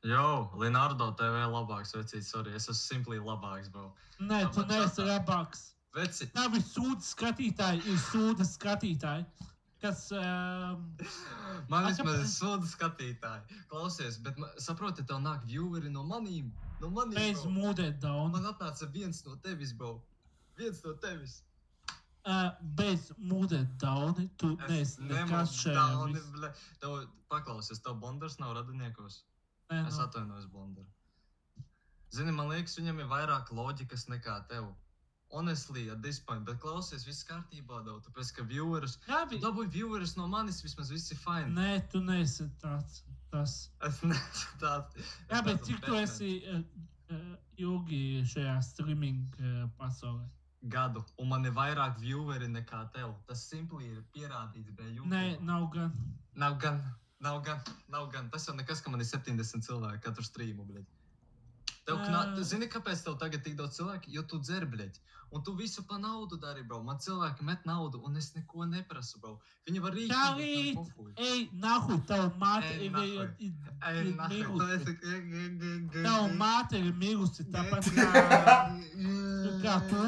Jo, Leonardo TV labāks, vecīt, sorry, es esmu simply labāks, bro. Nē, tu neesi labāks. Veci. Tavi sūda skatītāji ir sūda skatītāji, kas... Man vismaz ir sūda skatītāji. Klausies, bet saproti, tev nāk vieweri no manīm. Bez mūdēt down. Man atnāca viens no tevis, bro. Viens no tevis. Bez mūdēt down, tu neesi nekas šajā. Tev paklausies, tev Bondars nav radiniekos. Es atvainojos Bondaru. Zini, man liekas, viņam ir vairāk loģikas nekā tev. Honestly, at this point, bet klausies, viss kārtībā daudz, tāpēc, ka viewerus, tu dabūji viewerus no manis, vismaz viss ir fine. Nē, tu neesi tāds. Es neesmu tāds. Jā, bet cik tu esi ilgi šajā streaming pasaulē? Gadu, un man ir vairāk vieweri nekā tev. Tas simpli ir pierādīts, bet YouTube. Nē, nav gan. Nav gan. Tas jau nekas, ka man ir 70 cilvēki katru streamu, bļeģ. Zini, kāpēc tev tagad tik daudz cilvēki? Jo tu dzer, bļeģ. Un tu visu pa naudu dari, bro. Man cilvēki met naudu, un es neko neprasu, bro. Viņi var rīkot. Ej, nahuj, tavu māte ir mirusi. Tavu māte ir mirusi, tāpat kā tu.